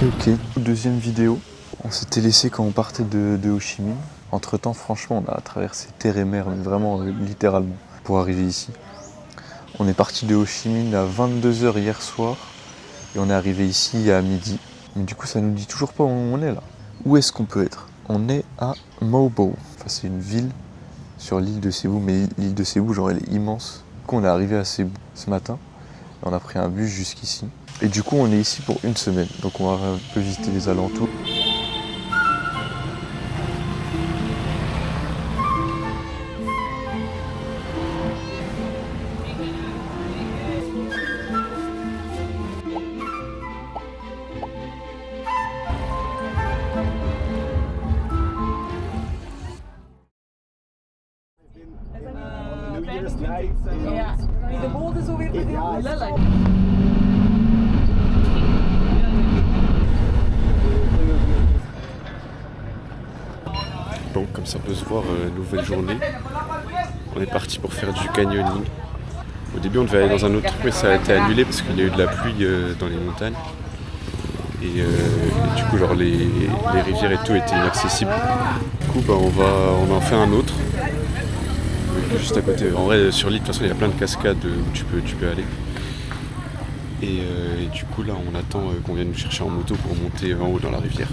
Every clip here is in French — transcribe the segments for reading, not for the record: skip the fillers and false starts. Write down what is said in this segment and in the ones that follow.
Ok. Deuxième vidéo. On s'était laissé quand on partait de Ho Chi Minh. Entre temps, franchement, on a traversé terre et mer, mais vraiment littéralement, pour arriver ici. On est parti de Ho Chi Minh à 22 h hier soir et on est arrivé ici à midi. Mais du coup, ça nous dit toujours pas où on est là. Où est-ce qu'on peut être? On est à Mau Bo. Enfin, c'est une ville sur l'île de Cebu, mais l'île de Cebu, genre, elle est immense. Du coup, on est arrivé à Cebu ce matin. Et on a pris un bus jusqu'ici. Et du coup, on est ici pour une semaine. Donc, on va un peu visiter les alentours. Ja, kan je de woorden zo weer verdeelen? Bon, comme ça peut se voir, nouvelle journée. On est parti pour faire du canyoning. Au début, on devait aller dans un autre truc, mais ça a été annulé parce qu'il y a eu de la pluie dans les montagnes. Et du coup, genre les rivières et tout étaient inaccessibles. Du coup, bah, on en fait un autre. Juste à côté. En vrai, sur l'île, de toute façon, il y a plein de cascades où tu peux aller. Et du coup, là, on attend qu'on vienne nous chercher en moto pour monter en haut dans la rivière.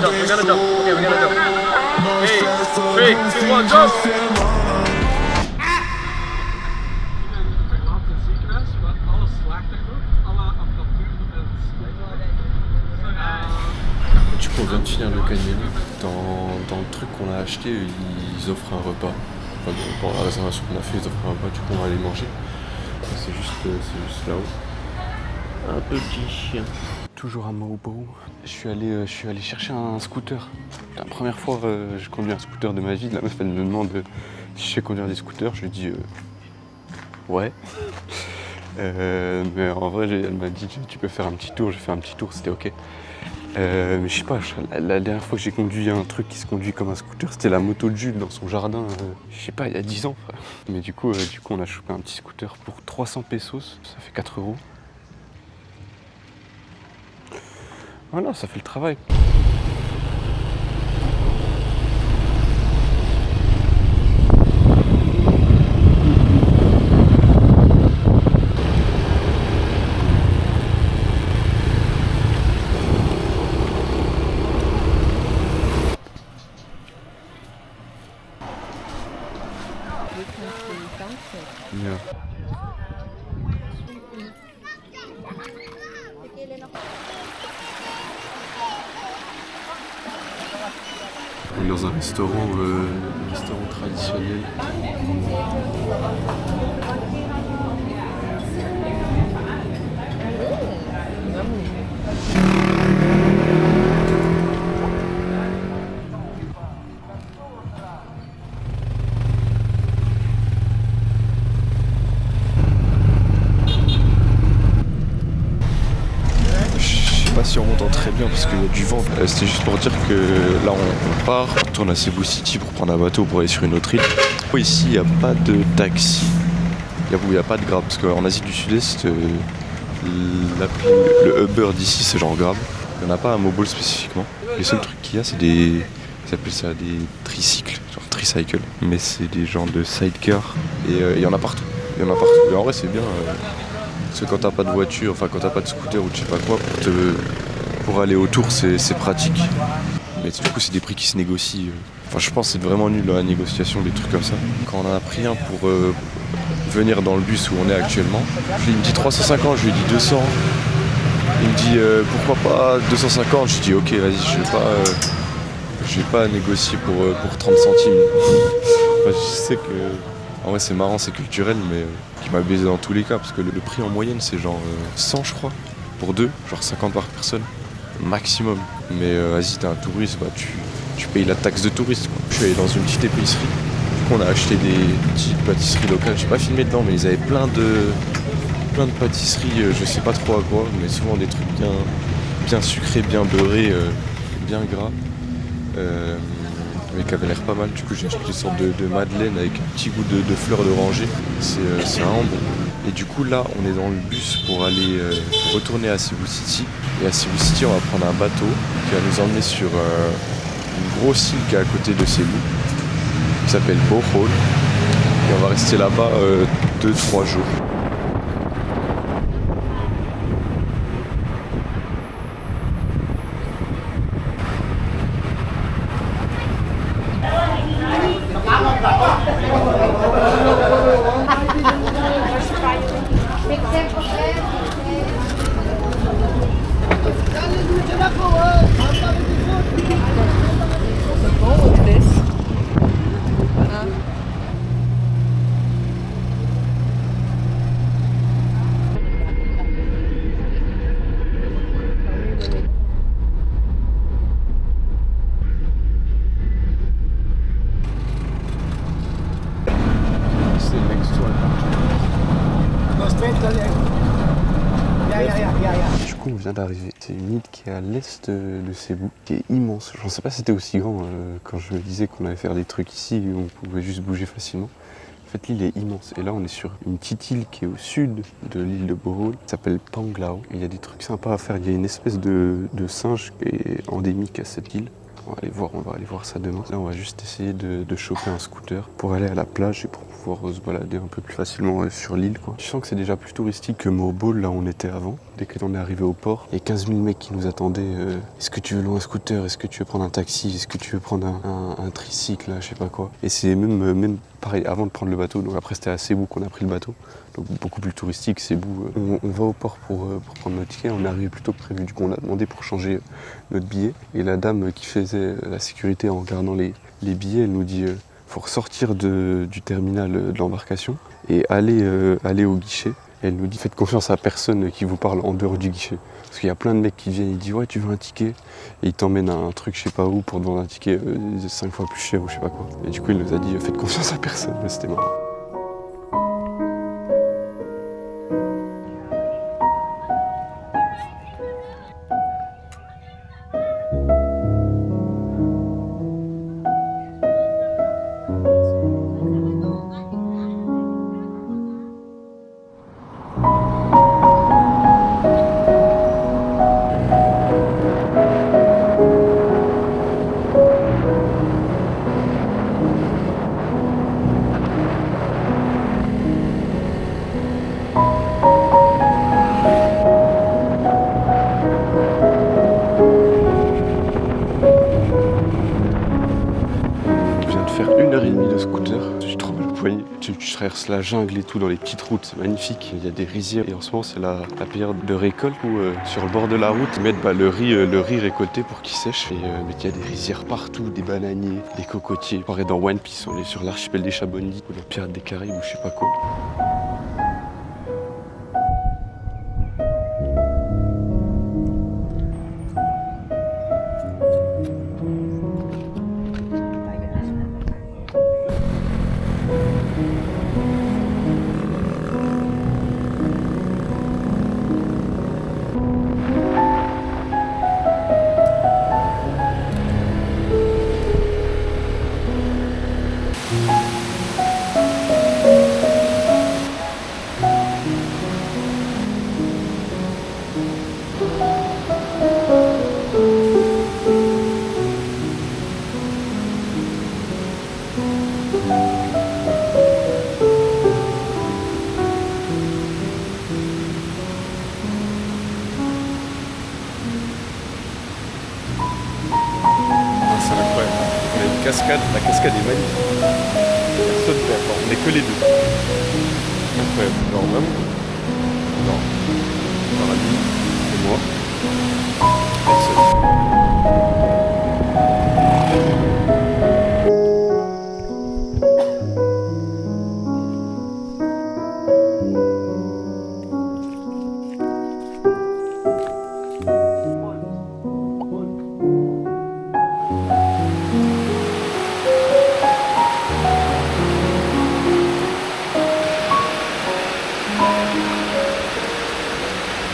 We're gonna jump. Okay, we're gonna jump. Hey, 3, 2, 1, jump! Du coup, on vient de finir le canyon. Dans le truc qu'on a acheté, ils offrent un repas. Enfin, pour la réservation qu'on a fait, ils offrent un repas. Du coup, on va aller manger. C'est juste là-haut. Un petit chien. Toujours à Mau Bo. Je suis allé chercher un scooter. La première fois je conduis un scooter de ma vie. La meuf elle me demande si je sais conduire des scooters. Je lui dis ouais. Mais en vrai elle m'a dit tu peux faire un petit tour. J'ai fait un petit tour, c'était ok. Mais je sais pas, la dernière fois que j'ai conduit un truc qui se conduit comme un scooter, c'était la moto de Jules dans son jardin, je sais pas, il y a 10 ans. Frère. Mais du coup, on a chopé un petit scooter pour 300 pesos, ça fait 4 €. Voilà, ça fait le travail. Yeah. On est dans un restaurant traditionnel. Pas si on m'entend très bien parce qu'il y a du vent. C'était juste pour dire que là on part, on retourne à Cebu City pour prendre un bateau pour aller sur une autre île. Ici il n'y a pas de taxi, il n'y a pas de Grab parce qu'en Asie du Sud-Est, le Uber d'ici c'est genre Grab. Il n'y en a pas à Mau Bo spécifiquement. Les seuls trucs qu'il y a c'est ils appellent ça des tricycles, genre tricycle, mais c'est des genres de sidecar et il y en a partout. Et en vrai c'est bien. Parce que quand t'as pas de voiture, enfin quand t'as pas de scooter ou je sais pas quoi, pour aller autour c'est pratique. Mais du coup c'est des prix qui se négocient. Enfin je pense que c'est vraiment nul la négociation des trucs comme ça. Quand on en a pris un pour venir dans le bus où on est actuellement, il me dit 350, je lui dis 200. Il me dit pourquoi pas 250, je lui dis ok vas-y je vais pas négocier pour 30 centimes. Enfin, je sais que en vrai c'est marrant, c'est culturel, mais qui m'a baisé dans tous les cas, parce que le prix en moyenne c'est genre 100 je crois, pour deux, genre 50 par personne, maximum. Mais vas-y, t'es un touriste, bah tu payes la taxe de touriste, quoi. Je suis allé dans une petite épicerie. Du coup, on a acheté des petites pâtisseries locales. J'ai pas filmé dedans, mais ils avaient plein de pâtisseries, je sais pas trop à quoi, mais souvent des trucs bien sucrés, bien beurrés, bien gras. Mais qui avait l'air pas mal. Du coup, j'ai acheté des sortes de madeleine avec un petit goût de fleurs d'oranger. C'est vraiment bon. Et du coup, là, on est dans le bus pour aller retourner à Cebu City. Et à Cebu City, on va prendre un bateau qui va nous emmener sur une grosse île qui est à côté de Cebu, qui s'appelle Bohol. Et on va rester là-bas 2-3 jours. Du coup, on vient d'arriver. C'est une île qui est à l'est de Cebu, qui est immense. Je ne pensais pas que c'était aussi grand quand je me disais qu'on allait faire des trucs ici où on pouvait juste bouger facilement. En fait, l'île est immense. Et là, on est sur une petite île qui est au sud de l'île de Bohol, qui s'appelle Panglao. Et il y a des trucs sympas à faire. Il y a une espèce de singe qui est endémique à cette île. On va aller voir ça demain. Là, on va juste essayer de choper un scooter pour aller à la plage et pour pouvoir se balader un peu plus facilement sur l'île, quoi. Je sens que c'est déjà plus touristique que Bohol, là où on était avant. Dès qu'on est arrivé au port, il y a 15 000 mecs qui nous attendaient. Est-ce que tu veux louer un scooter? Est-ce que tu veux prendre un taxi? Est-ce que tu veux prendre un tricycle, là, je sais pas quoi. Et c'est même pareil, avant de prendre le bateau. Donc après, c'était à Cebu qu'on a pris le bateau. Donc beaucoup plus touristique, Cebu. On va au port pour prendre notre ticket. On est arrivé plus tôt que prévu. Du coup, on a demandé pour changer notre billet. Et la dame qui faisait la sécurité en regardant les billets, elle nous dit faut ressortir du terminal de l'embarcation et aller au guichet. Et elle nous dit faites confiance à personne qui vous parle en dehors du guichet. Parce qu'il y a plein de mecs qui viennent, ils disent ouais tu veux un ticket et ils t'emmènent à un truc je sais pas où pour te vendre un ticket 5 fois plus cher ou je sais pas quoi. Et du coup il nous a dit faites confiance à personne, c'était marrant. Tu traverses la jungle et tout dans les petites routes, c'est magnifique. Il y a des rizières et en ce moment c'est la période de récolte où sur le bord de la route ils mettent le riz récolté pour qu'il sèche. Mais il y a des rizières partout, des bananiers, des cocotiers. Pareil dans One Piece, on est sur l'archipel des Chamonix ou les Pirates des Caraïbes ou je sais pas quoi. Cascade, la cascade est magnifique. Personne ne fait attendre, on n'est que les deux. Incroyable, genre vraiment. Genre, dans la nuit, et moi, personne.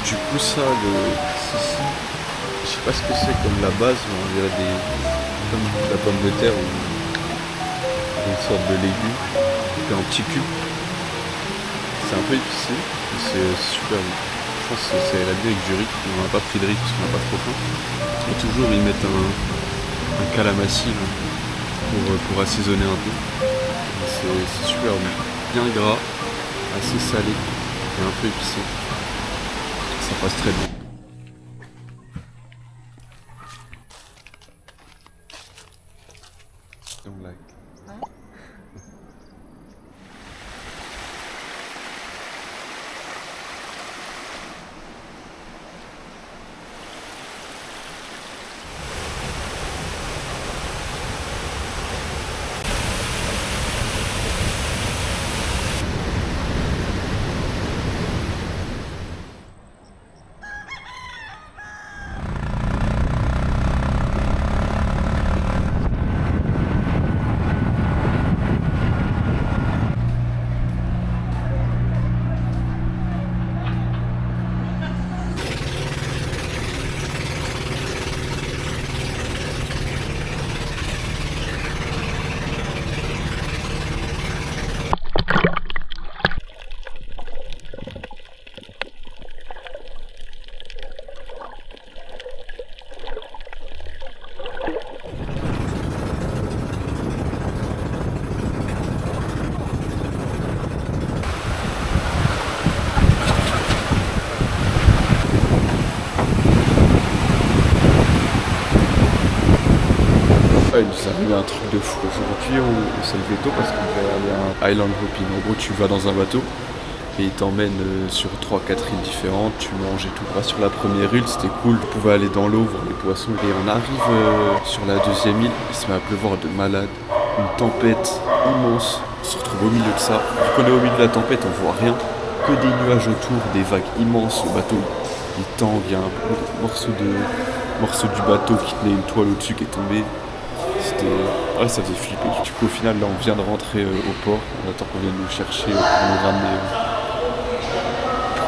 Du coup ça, le sissi, je sais pas ce que c'est comme la base, mais on dirait comme la pomme de terre ou une sorte de légume, fait en petits cubes. C'est un peu épicé, mais c'est super bon. Je pense que c'est la bien avec du riz, on n'a pas pris de riz parce qu'on n'a pas trop faim. Et toujours ils mettent un calamassi là, pour assaisonner un peu. C'est super bon, bien gras, assez salé et un peu épicé. Ça passe très bien. Don't like. Il nous est arrivé un truc de fou. Aujourd'hui, on s'est levé tôt parce qu'on devait aller à un island hopping. En gros, tu vas dans un bateau et il t'emmène sur 3-4 îles différentes, tu manges et tout. Là, sur la première île, c'était cool. On pouvait aller dans l'eau, voir les poissons. Et on arrive sur la deuxième île, il se met à pleuvoir de malade. Une tempête immense. On se retrouve au milieu de ça. Vu qu'on est au milieu de la tempête, on voit rien. Que des nuages autour, des vagues immenses. Le bateau, il tangue. Il y a un morceau du bateau qui tenait une toile au-dessus qui est tombé. Ouais, ça faisait flipper. Du coup, au final, là, on vient de rentrer au port. On attend qu'on vienne nous chercher pour nous ramener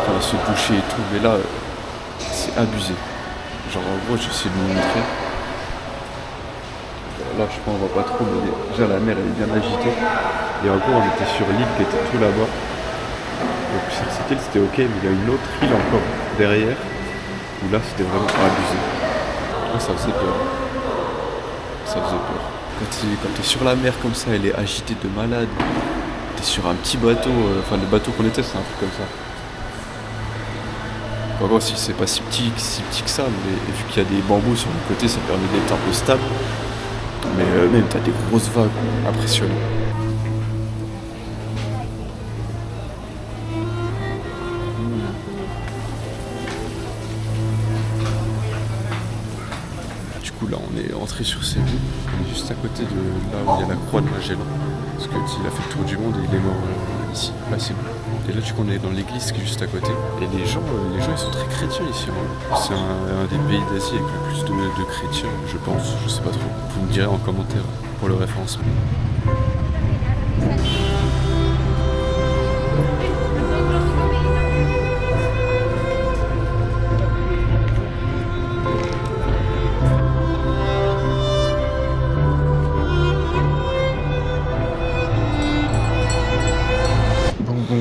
pour se doucher et tout. Mais là, c'est abusé. Genre, en gros, j'essaie de vous montrer. Là, je crois qu'on voit pas trop, mais déjà, la mer, elle est bien agitée. Et en gros, on était sur l'île qui était tout là-bas. Donc, sur cette île, c'était ok, mais il y a une autre île encore derrière, où là, c'était vraiment abusé. Là, ça faisait peur. Ça faisait peur. Quand t'es sur la mer comme ça, elle est agitée de malade. T'es sur un petit bateau, enfin le bateau qu'on était, c'est un truc comme ça. Encore si c'est pas si petit que ça, mais vu qu'il y a des bambous sur le côté, ça permet d'être un peu stable. Mais même t'as des grosses vagues impressionnantes. Là on est entré sur Séville, on est juste à côté de là où il y a la croix de Magellan, parce qu'il a fait le tour du monde et il est mort ici, à Séville. Et là du coup on est dans l'église qui est juste à côté, et les gens ils sont très chrétiens ici. C'est un des pays d'Asie avec le plus de chrétiens, je pense, je sais pas trop. Vous me direz en commentaire pour le référencement.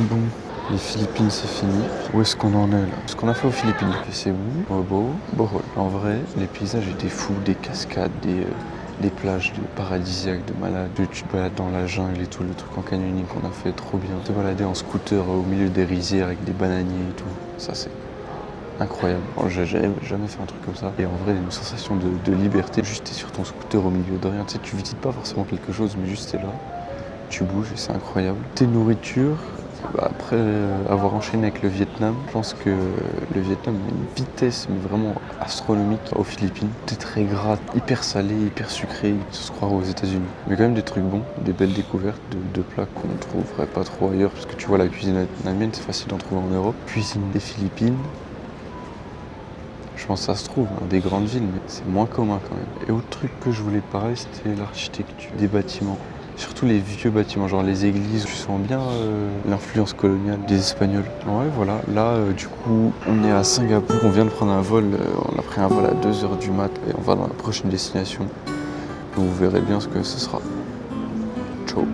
Bon, les Philippines c'est fini. Où est-ce qu'on en est là? Ce qu'on a fait aux Philippines, c'est beau. En vrai, les paysages étaient fous, des cascades, des plages paradisiaques de malade. Tu te balades dans la jungle et tout, le truc en canyoning qu'on a fait trop bien. Te balader en scooter au milieu des rizières avec des bananiers et tout. Ça c'est incroyable. J'ai jamais fait un truc comme ça. Et en vrai, une sensation de liberté. Juste t'es sur ton scooter au milieu de rien. Tu sais, tu visites pas forcément quelque chose, mais juste t'es là. Tu bouges et c'est incroyable. Tes nourritures, après avoir enchaîné avec le Vietnam, je pense que le Vietnam a une vitesse mais vraiment astronomique aux Philippines. C'est très gras, hyper salé, hyper sucré, se croire aux États-Unis. Mais quand même des trucs bons, des belles découvertes de plats qu'on ne trouverait pas trop ailleurs, parce que tu vois la cuisine vietnamienne, c'est facile d'en trouver en Europe. Cuisine des Philippines, je pense que ça se trouve dans des grandes villes, mais c'est moins commun quand même. Et autre truc que je voulais parler, c'était l'architecture des bâtiments. Surtout les vieux bâtiments, genre les églises, tu sens bien l'influence coloniale des Espagnols. Ouais, voilà, là, du coup, on est à Singapour, on vient de prendre un vol, on a pris un vol à 2h du mat et on va dans la prochaine destination. Donc vous verrez bien ce que ce sera. Ciao.